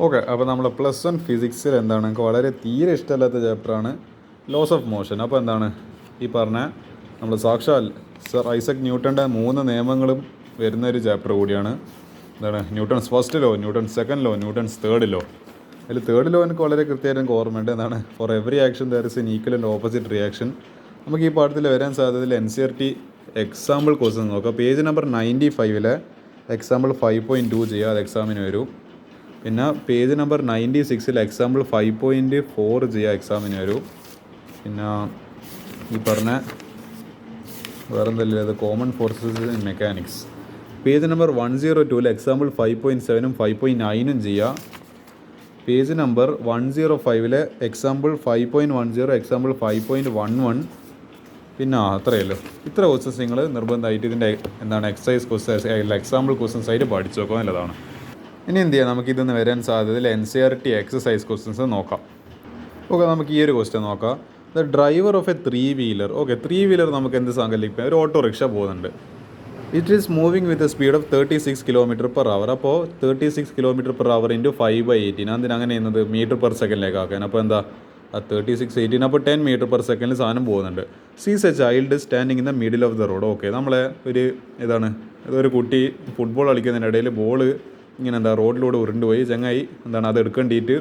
Okay, അപ്പോൾ നമ്മൾ +1 ഫിസിക്സിൽ എന്താണ് എനിക്ക് വളരെ തീരെ ഇഷ്ടമല്ലാത്ത ചാപ്റ്ററാണ് ലോസ് ഓഫ് മോഷൻ. അപ്പോൾ എന്താണ് ഈ പറഞ്ഞ നമ്മൾ സാക്ഷാൽ സർ ഐസക് ന്യൂട്ടൻ്റെ 3 നിയമങ്ങളും വരുന്നൊരു ചാപ്റ്റർ കൂടിയാണ്. എന്താണ് Newton's first law, Newton's second law, Newton's third law. അതിൽ തേർഡ് ലോ എനിക്ക് വളരെ കൃത്യമായിട്ട് എനിക്ക് ഓർമ്മയുണ്ട്. എന്താണ് for every action there is an equal and opposite reaction. നമുക്ക് ഈ പാഠത്തിൽ വരാൻ സാധ്യതയിൽ NCERT എക്സാമ്പിൾ ക്വസ്റ്റ്യൻ നോക്കാം. പേജ് നമ്പർ 95 എക്സാമ്പിൾ 5.2 ചെയ്യുക, അത് എക്സാമിന് വരും. പിന്നെ പേജ് നമ്പർ 96 എക്സാമ്പിൾ 5.4 ചെയ്യുക, എക്സാമിന് വരും. പിന്നെ ഈ പറഞ്ഞ വേറെന്തല്ലേ, അത് common forces in mechanics. Page number 102 example 5.7 5.9 ചെയ്യുക. Page number 105 example 5.10 example 5.11. പിന്നെ അത്രയല്ലോ. ഇത്ര ക്വസ്റ്റ്യൻസ് നിങ്ങൾ നിർബന്ധമായിട്ട് ഇതിൻ്റെ എന്താണ് എക്സസൈസ് ക്വസ്റ്റ്യൻസ് എക്സാമ്പിൾ ക്വസ്റ്റ്യൻസ് ആയിട്ട് പഠിച്ചു നോക്കുക എന്നുള്ളതാണ്. ഇനി എന്ത് ചെയ്യാം, നമുക്കിതൊന്ന് വരാൻ സാധ്യതയിൽ NCERT എക്സസൈസ് ക്വസ്റ്റ്യൻസ് നോക്കാം. ഓക്കെ, നമുക്ക് ഈ ഒരു ക്വസ്റ്റ്യൻ നോക്കാം. The driver of A 3 wheeler. Okay, 3 wheeler നമുക്ക് എന്ത് സങ്കല്പിക്കാം, ഒരു ഓട്ടോറിക്ഷ പോകുന്നുണ്ട്. It is moving with a speed of 36 km/h. അപ്പോൾ 36 km/h ഇൻറ്റു 5/18. അതിന് അങ്ങനെ ചെയ്യുന്നത് മീറ്റർ പെർ സെക്കൻഡിലേക്ക് ആക്കാൻ. അപ്പോൾ എന്താ 36/18, അപ്പോൾ 10 m/s സാധനം പോകുന്നുണ്ട്. സീസ് A child standing in the middle of the road. Okay, നമ്മളെ ഇതൊരു കുട്ടി ഫുട്ബോൾ കളിക്കുന്നതിനിടയിൽ ബോൾ ഇങ്ങനെ റോഡിലൂടെ ഉരുണ്ടുപോയി. ചങ്ങായി അത് എടുക്കേണ്ടിയിട്ട്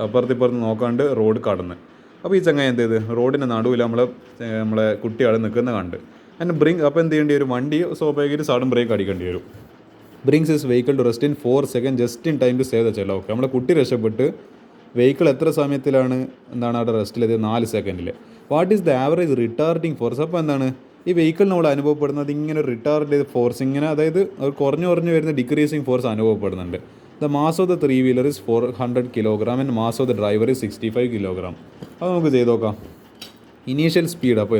അപ്പുറത്തിപ്പുറത്ത് നോക്കാണ്ട് റോഡ് കടന്ന്. അപ്പോൾ ഈ ചങ്ങായി എന്ത് ചെയ്ത് റോഡിൻ്റെ നടുവിൽ നമ്മളെ കുട്ടികൾ നിൽക്കുന്ന കണ്ട് അപ്പോൾ എന്ത് ചെയ്യേണ്ടി വരും, വണ്ടി സ്വാഭാവികമായിട്ട് സഡൻ ബ്രേക്ക് അടിക്കേണ്ടി വരും. Brings is vehicle to rest in 4 seconds just in time to save the child. Okay, നമ്മളെ കുട്ടി രക്ഷപ്പെട്ട് വെഹിക്കിൾ എത്ര സമയത്തിലാണ് അവിടെ റെസ്റ്റിലെത്തിയത്, 4 സെക്കൻഡിൽ. What is the average retarding force. അപ്പോൾ ഈ വെഹിക്കിൾ നമ്മൾ അനുഭവപ്പെടുന്നത് ഇങ്ങനെ ഒരു റിട്ടാർഡ് ഫോഴ്സ്, ഇങ്ങനെ അതായത് കുറഞ്ഞു വരുന്ന ഡിക്രീസിങ് ഫോഴ്സ് അനുഭവപ്പെടുന്നുണ്ട്. The mass of the 3 wheeler is 400 kg and mass of the driver is 65 kg. അപ്പോൾ നമുക്ക് ചെയ്ത് നോക്കാം. ഇനീഷ്യൽ സ്പീഡ് അപ്പോൾ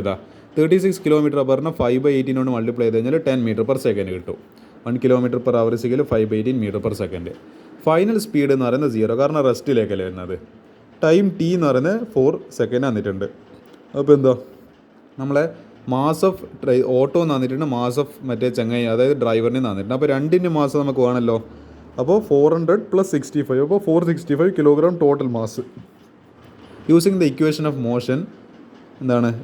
36 km/h 5/18 കൊണ്ട് മൾട്ടിപ്ലൈ ചെയ്ത് കഴിഞ്ഞാൽ 10 m/s കിട്ടും. 1 km/h 5/18 m/s. ഫൈനൽ സ്പീഡ് എന്ന് പറയുന്നത് 0, കാരണം റെസ്റ്റിലേക്കല്ലേ വരുന്നത്. ടൈം T എന്ന് പറയുന്നത് 4 seconds തന്നിട്ടുണ്ട്. അപ്പോൾ നമ്മളെ മാസ് ഓഫ് ഓട്ടോ തന്നിട്ടുണ്ട്, മാസ് ഓഫ് മറ്റേ ചങ്ങായി അതായത് ഡ്രൈവറിനെ തന്നിട്ടുണ്ട്. അപ്പോൾ രണ്ടിൻ്റെ മാസ് നമുക്ക് വേണമല്ലോ. അപ്പോൾ 400 + 65, അപ്പോൾ 465 kg total mass. Using the equation of motion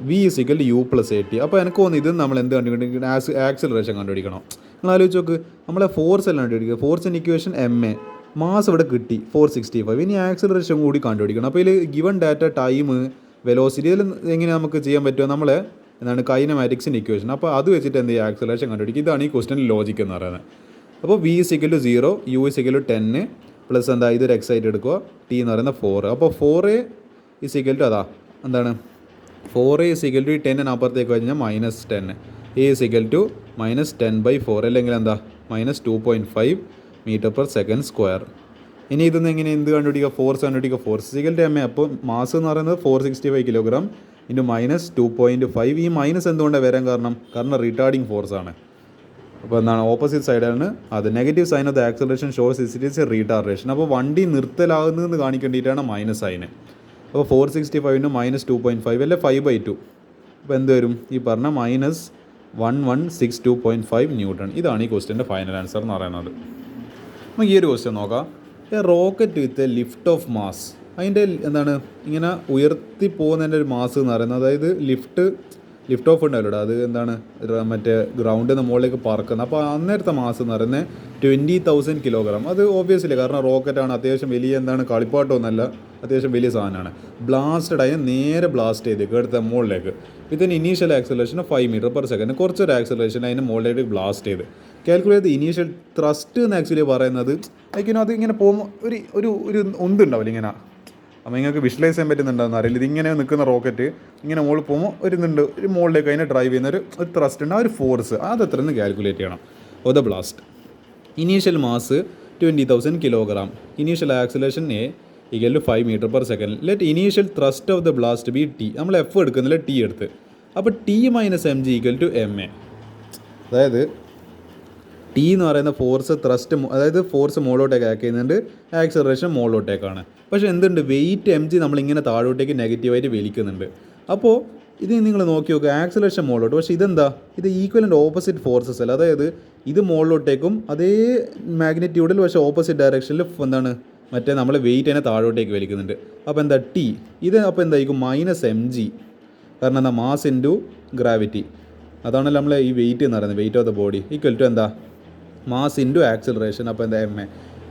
V = U + AT. അപ്പോൾ എനിക്ക് തോന്നുന്നു ഇത് നമ്മൾ എന്ത് കണ്ടുപിടിക്കണം, ആക്സിലറേഷൻ കണ്ടുപിടിക്കണം. നിങ്ങൾ ആലോചിച്ച് നോക്ക്, നമ്മളെ ഫോഴ്സ് എല്ലാം കണ്ടുപിടിക്കുക. ഫോഴ്സിൻ്റെ ഇക്വേഷൻ MA, മാസ് ഇവിടെ കിട്ടി 465. ഇനി ആക്സിലറേഷൻ കൂടി കണ്ടുപിടിക്കണം. അപ്പോൾ ഇതിൽ ഗിവൺ ഡാറ്റ, ടൈം, വെലോസിറ്റി, ഇതിൽ എങ്ങനെ നമുക്ക് ചെയ്യാൻ പറ്റുമോ, നമ്മളെ കൈനമാറ്റിക്സിൻ്റെ ഇക്വേഷൻ. അപ്പോൾ അത് വെച്ചിട്ട് എന്ത് ചെയ്യുക, ആക്സിലറേഷൻ കണ്ടുപിടിക്കും. ഇതാണ് ഈ ക്വസ്റ്റ്യൻ്റെ ലോജിക്ക് എന്ന് പറയുന്നത്. അപ്പോൾ V = 0, U = 10 പ്ലസ് ഇതൊരു x ആയിട്ട് എടുക്കുക, T എന്ന് പറയുന്നത് 4. അപ്പോൾ 4A = 4A = 10 അപ്പുറത്തേക്ക് കഴിഞ്ഞാൽ -10. A = -10/4 അല്ലെങ്കിൽ -2.5 m/s². ഇനി ഇതൊന്ന് എങ്ങനെ എന്ത് കണ്ടുപിടിക്കുക, ഫോഴ്സ് കണ്ടുപിടിക്കുക. Force = MA. അപ്പോൾ മാസ് എന്ന് പറയുന്നത് 465 kg ഇൻറ്റു -2.5. ഈ മൈനസ് എന്തുകൊണ്ടാണ് വരാൻ കാരണം റിട്ടാർഡിങ് ഫോഴ്സ് ആണ്. അപ്പോൾ ഓപ്പോസിറ്റ് സൈഡാണ് അത്. Negative sign of the acceleration shows it is a retardation. അപ്പോൾ വണ്ടി നിർത്തലാകുന്നതെന്ന് കാണിക്കേണ്ടിയിട്ടാണ് -സൈന്. അപ്പോൾ 465 -2.5 അല്ലെ 5/2. അപ്പോൾ എന്ത് വരും, ഈ പറഞ്ഞ -1162.5 N. ഇതാണ് ഈ ക്വസ്റ്റ്യൻ്റെ ഫൈനൽ ആൻസർ എന്ന് പറയുന്നത്. നമുക്ക് ഈ ഒരു ക്വസ്റ്റ്യൻ നോക്കാം. A rocket with a lift of mass. അതിൻ്റെ ഇങ്ങനെ ഉയർത്തി പോകുന്നതിൻ്റെ ഒരു മാസ് എന്ന് പറയുന്നത്, അതായത് ലിഫ്റ്റ് ഓഫ് ഉണ്ടാവില്ല, അത് മറ്റേ ഗ്രൗണ്ടിൽ നിന്ന് മുകളിലേക്ക് പറക്കുന്നത്. അപ്പോൾ അന്നേരത്തെ മാസ് എന്ന് പറയുന്നത് 20,000 kg. അത് ഓബ്വിയസ്ലി കാരണം റോക്കറ്റാണ്, അത്യാവശ്യം വലിയ കളിപ്പാട്ടമൊന്നുമല്ല, അത്യാവശ്യം വലിയ സാധനമാണ്. ബ്ലാസ്റ്റഡ് ആയി നേരെ ബ്ലാസ്റ്റ് ചെയ്തേക്ക് എടുത്ത മുകളിലേക്ക്. ഇതിന് ഇനീഷ്യൽ ആക്സിലറേഷൻ 5 m/s. കുറച്ചൊരു ആക്സിലറേഷൻ അതിന് മുകളിലേക്ക് ബ്ലാസ്റ്റ് ചെയ്ത് കാൽക്കുലേറ്റ് ചെയ്ത് ഇനീഷ്യൽ ത്രസ്റ്റ് എന്ന് ആക്ച്വലി പറയുന്നത് അത് ഇങ്ങനെ പോകുമ്പോൾ ഒരു ഒന്നുണ്ടാവില്ല ഇങ്ങനെ. അപ്പോൾ നിങ്ങൾക്ക് വിഷ്വലൈസ് ചെയ്യാൻ പറ്റുന്നുണ്ടാകുന്ന അറിയില്ല. ഇതിങ്ങനെ നിൽക്കുന്ന റോക്കറ്റ് ഇങ്ങനെ മുകളിൽ പോകുമ്പോൾ ഒരു മുകളിലേക്ക് അതിനെ ഡ്രൈവ് ചെയ്യുന്ന ഒരു ത്രസ്റ്റ് ഉണ്ട്, ആ ഒരു ഫോഴ്സ് അത് എത്രയെന്ന് കാൽക്കുലേറ്റ് ചെയ്യണം. Of the blast. Initial mass 20,000 kg. Initial acceleration A = 5 m/s. Let initial thrust of the blast be T. നമ്മൾ F എടുക്കുന്നില്ല, T എടുത്ത്. അപ്പോൾ T - mg = MA. അതായത് T എന്ന് പറയുന്ന ഫോഴ്സ് ത്രസ്റ്റ്, അതായത് ഫോഴ്സ് മുകളിലോട്ടേക്ക് ആക്ട് ചെയ്യുന്നുണ്ട്, ആക്സിലറേഷൻ മുകളിലോട്ടേക്കാണ്. പക്ഷേ എന്തുണ്ട്, വെയിറ്റ് mg നമ്മളിങ്ങനെ താഴോട്ടേക്ക് നെഗറ്റീവായിട്ട് വലിക്കുന്നുണ്ട്. അപ്പോൾ ഇത് നിങ്ങൾ നോക്കി നോക്കുക, ആക്സിലറേഷൻ മുകളിലോട്ട്. പക്ഷേ ഇത് ഈക്വലൻ്റ് ഓപ്പോസിറ്റ് ഫോഴ്സസ് അല്ല. അതായത് ഇത് മുകളിലോട്ടേക്കും അതേ മാഗ്നിറ്റ്യൂഡിൽ പക്ഷേ ഓപ്പോസിറ്റ് ഡയറക്ഷനിൽ മറ്റേ നമ്മൾ വെയിറ്റിനെ താഴോട്ടേക്ക് വലിക്കുന്നുണ്ട്. അപ്പോൾ എന്താ ടി ഇത് അപ്പോൾ എന്തായിരിക്കും -mg, കാരണം എന്താ മാസ് ഇൻറ്റു ഗ്രാവിറ്റി. അതാണല്ലോ നമ്മൾ ഈ വെയിറ്റ് എന്ന് പറയുന്നത്, weight of the body equal to എന്താ മാസ് ഇൻറ്റു ആക്സിലറേഷൻ. അപ്പോൾ എന്താ എം എ.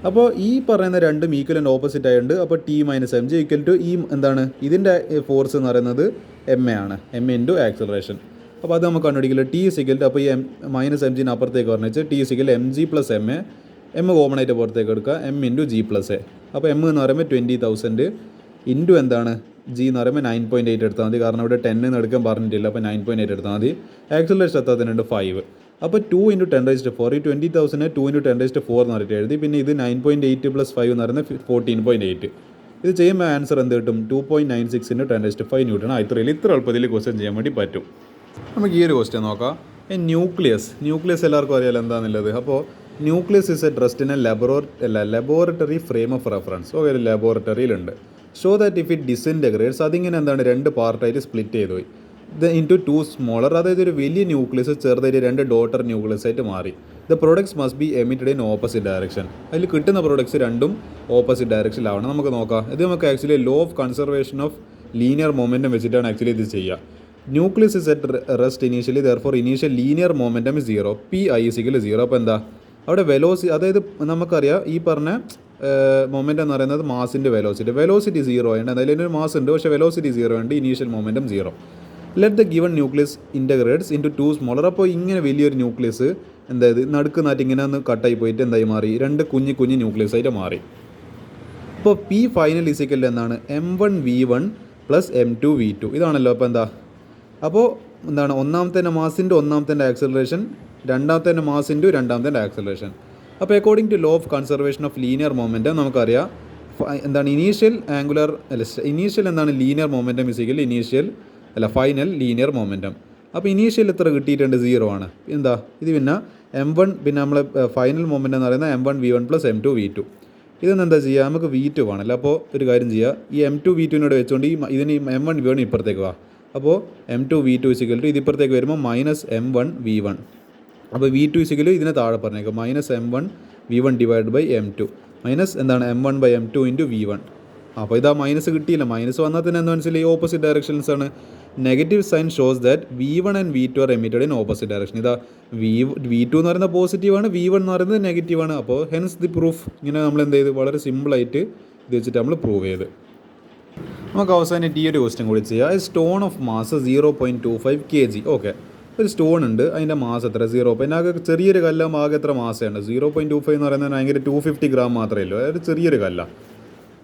അപ്പോൾ ഈ പറയുന്ന രണ്ടും ഈക്വൽ ആൻഡ് ഓപ്പോസിറ്റ് ആയതുകൊണ്ട് അപ്പോൾ T-mg ഈക്വൽ ടു ഈ എന്താണ് ഇതിൻ്റെ ഫോഴ്സ് എന്ന് പറയുന്നത് എം എ ആണ്, എം എ ഇൻറ്റു ആക്സിലറേഷൻ. അപ്പോൾ അത് നമുക്ക് കണ്ടുപിടിക്കില്ല. ടി സിക്കൽ ടു അപ്പോൾ ഈ -mg അപ്പുറത്തേക്ക് പറഞ്ഞിട്ട് T is equal mg plus M A, M common ആയിട്ട് പുറത്തേക്ക് എടുക്കുക, M into G plus A. അപ്പോൾ എം എന്ന് പറയുമ്പോൾ 20,000 ഇൻറ്റു എന്താണ് ജി എന്ന് പറയുമ്പോൾ 9.8 എടുത്താൽ മതി, കാരണം ഇവിടെ 10 എന്ന് എടുക്കാൻ പറഞ്ഞിട്ടില്ല. അപ്പോൾ 9.8 എടുത്താൽ മതി. ആക്സിലറേഷൻ എത്താത്തതിനുണ്ട് 5. അപ്പോൾ 2 × 10⁴ ഈ 20,000 2 × 10⁴ എന്ന് പറഞ്ഞിട്ട് എഴുതി. പിന്നെ ഇത് 9.8 + 5 എന്ന് പറയുന്നത് 14.8. ഇത് ചെയ്യുമ്പോൾ ആൻസർ എന്ത് കിട്ടും? 2.96 × 10⁵ ന്യൂട്ടൺ. ഇത്ര എളുപ്പത്തിൽ ക്വസ്റ്റ്യൻ ചെയ്യാൻ വേണ്ടി പറ്റും. നമുക്ക് ഈ ഒരു ക്വസ്റ്റ്യൻ നോക്കാം. ന്യൂക്ലിയസ് എല്ലാവർക്കും അറിയാലോ എന്താണെന്നുള്ളത്. അപ്പോൾ nucleus is at rest in a laboratory frame of reference. ഒരു ലബോറട്ടറിയിലുണ്ട്. Show that if it disintegrates, അതിങ്ങനെ എന്താണ് 2 പാർട്ടായിട്ട് സ്പ്ലിറ്റ് ചെയ്തു പോയി. ഇൻറ്റു 2 സ്മോളർ, അതായത് ഒരു വലിയ ന്യൂക്ലിയസ് ചെറുതായിട്ട് 2 ഡോട്ടർ ന്യൂക്ലിയസ് ആയിട്ട് മാറി. The products must be emitted in opposite direction. അതിൽ കിട്ടുന്ന പ്രൊഡക്ട്സ് രണ്ടും ഓപ്പോസിറ്റ് ഡയറക്ഷനിലാവണം. നമുക്ക് നോക്കാം. ഇത് നമുക്ക് actually law of conservation of linear momentum വെച്ചിട്ടാണ് ആക്ച്വലി ഇത് ചെയ്യുക. Nucleus is at rest initially, therefore initial linear momentum is 0, Pi = 0. അപ്പോൾ എന്താ അവിടെ അതായത് നമുക്കറിയാം ഈ പറഞ്ഞ മൊമെൻറ്റം എന്ന് പറയുന്നത് മാസിൻ്റെ വെലോസിറ്റി 0 ഉണ്ട്. അതിലൊരു മാസ് ഉണ്ട്, പക്ഷേ വെലോസിറ്റി 0 ഉണ്ട്, initial momentum 0. Let the given nucleus ഇൻറ്റഗ്രേറ്റ്സ് into 2 smaller. അപ്പോൾ ഇങ്ങനെ വലിയൊരു ന്യൂക്ലിയസ് എന്തായത് നടുക്കുന്നായിട്ട് ഇങ്ങനെ ഒന്ന് കട്ടായി പോയിട്ട് എന്തായി മാറി? 2 കുഞ്ഞു ന്യൂക്ലിയസ് ആയിട്ട് മാറി. അപ്പോൾ പി ഫൈനൽ ഇസിക്കൽ എന്താണ്? m1v1 + m2v2. ഇതാണല്ലോ. അപ്പോൾ എന്താ അപ്പോൾ എന്താണ് ഒന്നാമത്തെ മാസിൻ്റെ ഒന്നാമത്തെ ആക്സിലറേഷൻ, രണ്ടാമത്തെ മാസ് ഇൻറ്റു രണ്ടാമത്തെ ആക്സിലറേഷൻ. അപ്പോൾ according to law of conservation of linear momentum നമുക്കറിയാം എന്താണ് ഇനീഷ്യൽ എന്താണ് linear momentum final linear momentum. അപ്പോൾ ഇനീഷ്യൽ എത്ര കിട്ടിയിട്ടുണ്ട്? 0 ആണ്. എന്താ ഇത് പിന്നെ m1 പിന്നെ നമ്മൾ ഫൈനൽ മൊമെൻറ്റം എന്ന് പറയുന്നത് m1v1 + m2v2. ഇതൊന്നും എന്താ ചെയ്യുക? നമുക്ക് v2 വേണമല്ലോ. അപ്പോൾ ഒരു കാര്യം ചെയ്യുക, ഈ m2v2 വെച്ചുകൊണ്ട് ഇതിന് m1v1 ഇപ്പുറത്തേക്ക് വാ. അപ്പോൾ m2v2 = ഇതിപ്പുറത്തേക്ക് വരുമ്പോൾ -m1v1. അപ്പോൾ v2 = ഇതിനെ താഴെ പറഞ്ഞേക്കാം -m1v1 / m2 മൈനസ് എന്താണ് m1/m2 × v1. അപ്പോൾ ഇതാ മൈനസ് കിട്ടിയില്ല. മൈനസ് വന്നാൽ തന്നെ എന്താ മനസ്സിലായി? ഓപ്പോസിറ്റ് ഡയറക്ഷൻസ് ആണ്. Negative sign shows that v1 and v2 are emitted in opposite direction. ഇതാ v2 എന്ന് പറയുന്നത് പോസിറ്റീവാണ്, v1 എന്ന് പറയുന്നത് നെഗറ്റീവാണ്. അപ്പോൾ ഹെൻസ് ദി പ്രൂഫ്. ഇങ്ങനെ നമ്മൾ എന്ത് ചെയ്ത് വളരെ സിമ്പിളായിട്ട് ഇത് വെച്ചിട്ട് നമ്മൾ പ്രൂവ് ചെയ്ത്. നമുക്ക് അവസാനം ഈ ഒരു ക്വസ്റ്റ്യൻ കൂടി ചെയ്യാം. Stone of mass 0.25 kg. Okay, ഒരു സ്റ്റോൺ ഉണ്ട്, അതിൻ്റെ മാസ് എത്ര? 0. ആകെ ചെറിയൊരു കല്ലാകുമ്പോൾ ആകെ എത്ര മാസമുണ്ട്? 0.25 എന്ന് പറയുന്നത് ഭയങ്കര 250 ഗ്രാം മാത്രമേ ഉള്ളൂ. അതായത് ചെറിയൊരു കല്ല.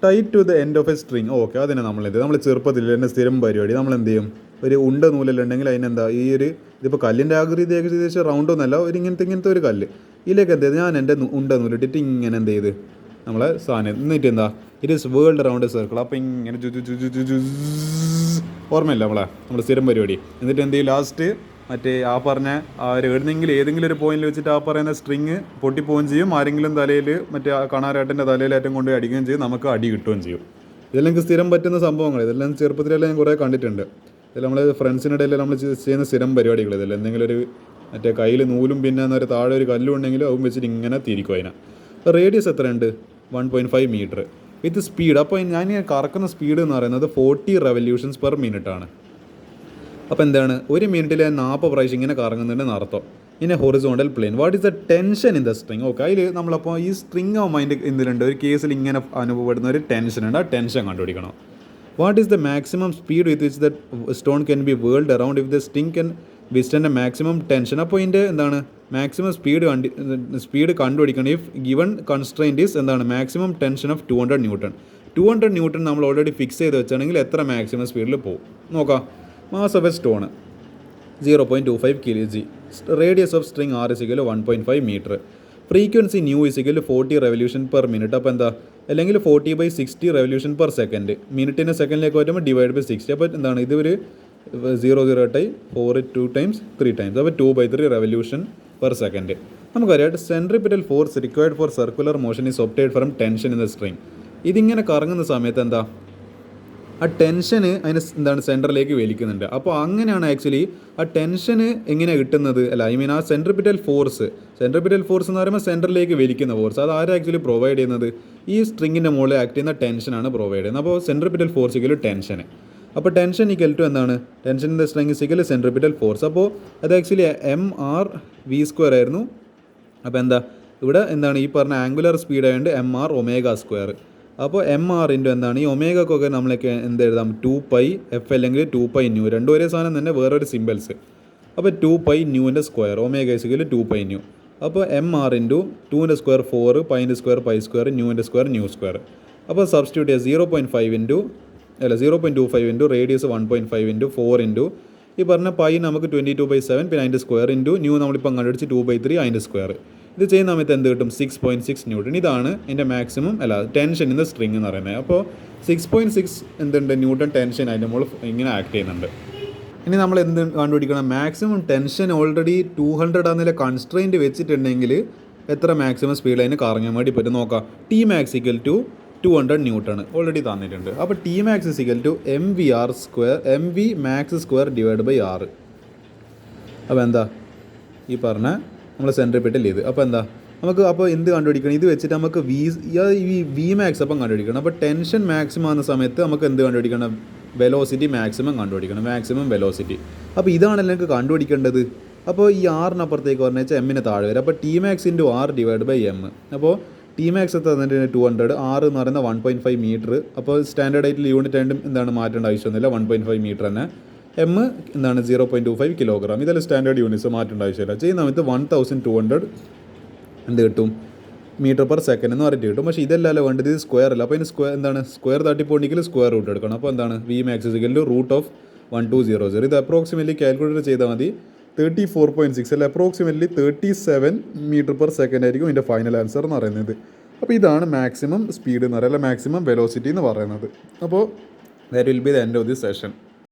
Tied to the end of a string. Okay, അതിനെ നമ്മൾ ചെറുപ്പത്തിൽ എൻ്റെ സ്ഥിരം പരിപാടി നമ്മൾ എന്ത് ചെയ്യും? ഒരു ഉണ്ട നൂലെല്ലാം അതിനെന്താ ഇതിപ്പോൾ കല്ലിൻ്റെ ആകൃതി ഏകദേശം റൗണ്ടൊന്നുമല്ല, ഇങ്ങനത്തെ ഒരു കല്ല്. ഇതിലേക്ക് എന്ത് ചെയ്ത് ഞാൻ എൻ്റെ ഉണ്ട നൂലിട്ടിട്ട് ഇങ്ങനെ എന്ത് ചെയ്ത് നമ്മളെ സാധനം എന്നിട്ട് എന്താ it is world round circle. അപ്പോൾ ഇങ്ങനെ ഓർമ്മയില്ല നമ്മൾ സ്ഥിരം പരിപാടി. എന്നിട്ട് എന്ത് ചെയ്യും? ലാസ്റ്റ് മറ്റേ പറഞ്ഞ ഏതെങ്കിലും ഒരു പോയിന്റിൽ വെച്ചിട്ട് പറയുന്ന സ്ട്രിങ് പൊട്ടിപ്പോവുകയും ചെയ്യും. ആരെങ്കിലും തലയിൽ മറ്റേ കണാരാട്ടിൻ്റെ തലയിലേറ്റം കൊണ്ട് അടിക്കുകയും ചെയ്യും, നമുക്ക് അടി കിട്ടുകയും ചെയ്യും. ഇതെല്ലാം എനിക്ക് സ്ഥിരം പറ്റുന്ന സംഭവങ്ങൾ. ഇതെല്ലാം ചെറുപ്പത്തിലെല്ലാം ഞാൻ കുറേ കണ്ടിട്ടുണ്ട്. ഇതെല്ലാം നമ്മൾ ഫ്രണ്ട്സിനിടയിൽ നമ്മൾ ചെയ്യുന്ന സ്ഥിരം പരിപാടികൾ. ഇതെല്ലാം എന്തെങ്കിലും ഒരു മറ്റേ കയ്യിൽ നൂലും പിന്നെ എന്നൊരു താഴെ ഒരു കല്ലും ഉണ്ടെങ്കിൽ അതും വെച്ചിട്ട് ഇങ്ങനെ തിരിക്കും അതിനെ. റേഡിയസ് എത്രയുണ്ട്? 1.5 മീറ്റർ വിത്ത് സ്പീഡ്. അപ്പോൾ ഞാൻ കറക്കുന്ന സ്പീഡ് എന്ന് പറയുന്നത് 40 റെവല്യൂഷൻസ് പെർ മിനിറ്റ് ആണ്. അപ്പോൾ എന്താണ്? ഒരു മിനിറ്റിൽ 40 പ്രാവശ്യം ഇങ്ങനെ കറങ്ങുന്നുണ്ടെന്ന് അർത്ഥം. In A horizontal plane. What is the tension in the string? Okay, അതിൽ നമ്മളപ്പോൾ ഈ സ്ട്രിങ് മൈൻഡ് എന്തിലുണ്ട്? ഒരു കേസിൽ ഇങ്ങനെ അനുഭവപ്പെടുന്ന ഒരു ടെൻഷൻ ഉണ്ട്. ആ ടെൻഷൻ കണ്ടുപിടിക്കണം. What is the maximum speed with which the stone can be whirled around if the string can withstand a maximum tension? അപ്പോൾ ഇതിൻ്റെ എന്താണ് മാക്സിമം സ്പീഡ് കണ്ടുപിടിക്കണം. ഇഫ് ഗിവൺ കൺസ്ട്രെയിൻറ്റ് ഈസ് എന്താണ്? Maximum tension of 200 newton. 200 newton നമ്മൾ already fix ചെയ്ത് വെച്ചാണെങ്കിൽ എത്ര maximum സ്പീഡിൽ പോകും നോക്കാം. Mass of a stone 0.25 kg. Radius of string r = 1.5 metre. Frequency ν = 40 revolution per minute. അപ്പോൾ എന്താ? അല്ലെങ്കിൽ 40/60 റെവല്യൂഷൻ പെർ സെക്കൻഡ്. മിനിറ്റിനെ സെക്കൻഡിലേക്ക് വരുമ്പോൾ /60. അപ്പോൾ എന്താണ്? ഇത് ഒരു 0.0 4 2 times 3 times. അപ്പോൾ 2/3 റെവല്യൂഷൻ പെർ സെക്കൻഡ്. നമുക്കറിയാം centripetal force required for circular motion is obtained from tension in the string. ഇതിങ്ങനെ കറങ്ങുന്ന സമയത്ത് എന്താ ആ ടെൻഷന് അതിന് എന്താണ് സെൻറ്ററിലേക്ക് വലിക്കുന്നുണ്ട്. അപ്പോൾ അങ്ങനെയാണ് ആക്ച്വലി ആ ടെൻഷന് എങ്ങനെയാണ് കിട്ടുന്നത്, അല്ല ഐ മീൻ ആ സെൻട്രിപിറ്റൽ ഫോഴ്സ് എന്ന് പറയുമ്പോൾ സെൻറ്ററിലേക്ക് വലിക്കുന്ന ഫോഴ്സ്, അത് ആരും ആക്ച്വലി പ്രൊവൈഡ് ചെയ്യുന്നത് ഈ സ്ട്രിങ്ങിൻ്റെ മുകളിൽ ആക്ട് ചെയ്യുന്ന ടെൻഷനാണ് പ്രൊവൈഡ് ചെയ്യുന്നത്. അപ്പോൾ സെൻട്രിപിറ്റൽ ഫോഴ്സ് ഇക്കൽ ടെൻഷൻ. അപ്പോൾ ടെൻഷൻ ഇക്കൽ ടു എന്താണ്, tension in the string ഇക്കൽ centripetal force. അപ്പോൾ അത് ആക്ച്വലി mr(v²) ആയിരുന്നു. അപ്പോൾ എന്താ ഇവിടെ എന്താണ് ഈ പറഞ്ഞ ആംഗുലർ സ്പീഡ് ആയതുകൊണ്ട് mr(ω²). അപ്പോൾ mr ഇൻറ്റു എന്താണ് ഈ ഒമേഗക്കൊക്കെ നമ്മളൊക്കെ എന്ത് എഴുതാം, 2π(f) അല്ലെങ്കിൽ 2π(μ), രണ്ടും ഒരേ സാധനം തന്നെ വേറൊരു സിമ്പിൾസ്. അപ്പോൾ 2π(ν)ൻ്റെ സ്ക്വയർ, ഒമേഗ ഇസിക്കൽ 2π(ν). അപ്പോൾ mr ഇൻറ്റു 2ൻ്റെ സ്ക്വയർ 4, പൈൻ്റെ സ്ക്വയർ π², ന്യൂവിൻ്റെ സ്ക്വയർ ന്യൂ². അപ്പോൾ സബ്സ്റ്റിറ്റ്യൂട്ട് ചെയ്യുക 0.25 ഇൻറ്റു റേഡിയസ് 1.5 ഇൻറ്റു 4 ഇൻറ്റു ഈ പറഞ്ഞ പൈ നമുക്ക് 22/7, പിന്നെ അതിൻ്റെ സ്ക്വയർ ഇൻറ്റു ന്യൂ നമ്മളിപ്പോൾ കണ്ടുപിടിച്ച് 2/3 അതിൻ്റെ സ്ക്വയർ. ഇത് ചെയ്യുന്ന സമയത്ത് എന്ത് കിട്ടും, 6.6 ന്യൂട്ടൺ. ഇതാണ് എൻ്റെ maximum tension in the string എന്ന് പറയുന്നത്. അപ്പോൾ 6.6 എന്തുണ്ട് ന്യൂട്ടൺ ടെൻഷൻ അതിൻ്റെ മുകളിൽ ഇങ്ങനെ ആക്ട് ചെയ്യുന്നുണ്ട്. ഇനി നമ്മൾ എന്ത് കണ്ടുപിടിക്കണം, മാക്സിമം ടെൻഷൻ ഓൾറെഡി 200 ആണെന്നില്ല കൺസ്ട്രെയിൻറ്റ് വെച്ചിട്ടുണ്ടെങ്കിൽ എത്ര മാക്സിമം സ്പീഡ് അതിന് കറങ്ങാൻ വേണ്ടി പറ്റും നോക്കാം. T max equal to 200 newton already തന്നിട്ടുണ്ട്. അപ്പോൾ T max equal to mv max square divide by r. അപ്പോൾ എന്താ ഈ പറഞ്ഞ നമ്മൾ സെൻട്രിപിറ്റൽ ചെയ്ത്. അപ്പോൾ എന്താ നമുക്ക് അപ്പോൾ എന്ത് കണ്ടുപിടിക്കണം, ഇത് വെച്ചിട്ട് നമുക്ക് വി മാക്സ് അപ്പം കണ്ടുപിടിക്കണം. അപ്പോൾ ടെൻഷൻ മാക്സിമം ആകുന്ന സമയത്ത് നമുക്ക് എന്ത് കണ്ടുപിടിക്കണം, വെലോസിറ്റി മാക്സിമം കണ്ടുപിടിക്കണം, മാക്സിമം വെലോസിറ്റി. അപ്പോൾ ഇതാണല്ലോ എനിക്ക് കണ്ടുപിടിക്കേണ്ടത്. അപ്പോൾ ഈ ആറിനപ്പുറത്തേക്ക് പറഞ്ഞു വെച്ചാൽ എമ്മിന് താഴെ വരും. അപ്പോൾ T max into r divide by M. അപ്പോൾ ടി മാക്സ് തന്നിട്ട് 200, r എന്ന് പറയുന്നത് 1.5 മീറ്റർ. അപ്പോൾ സ്റ്റാൻഡേർഡ് ആയിട്ട് യൂണിറ്റ് ആയിട്ടും എന്താണ് മാറ്റേണ്ട ആവശ്യമൊന്നുമില്ല, 1.5 മീറ്റർ തന്നെ. എം എന്താണ് 0.25 കിലോഗ്രാം. ഇതെല്ലാം സ്റ്റാൻഡേർഡ് യൂണിറ്റ്സ് മാറ്റേണ്ട ആവശ്യമില്ല. ചെയ്യുന്ന സമയത്ത് 1200 എന്ത് കിട്ടും മീറ്റർ പെർ സെക്കൻഡ് എന്ന് പറഞ്ഞിട്ട് കിട്ടും. പക്ഷേ ഇതെല്ലാം വേണ്ടത് ഇത് സ്ക്വയർ അല്ല. അപ്പോൾ അതിന് സ്ക്വയർ തട്ടിപ്പോണ്ടെങ്കിൽ സ്ക്വയർ റൂട്ട് എടുക്കണം. അപ്പോൾ എന്താണ് വി മാക്സ് ഇസിക്കൽ ടു √1200. ഇത് അപ്രോക്സിമേറ്റ്ലി കാൽക്കുലേറ്റ് ചെയ്താൽ മതി 34.6 അല്ല അപ്രോക്സിമേറ്റ്ലി 37 മീറ്റർ പെർ സെക്കൻഡ് ആയിരിക്കും ഇതിൻ്റെ ഫൈനൽ ആൻസർ എന്ന് പറയുന്നത്. അപ്പോൾ ഇതാണ് മാക്സിമം സ്പീഡ് എന്ന് പറയുന്നത്, മാക്സിമം വെലോസിറ്റി എന്ന് പറയുന്നത്. അപ്പോൾ that will be the end of the session.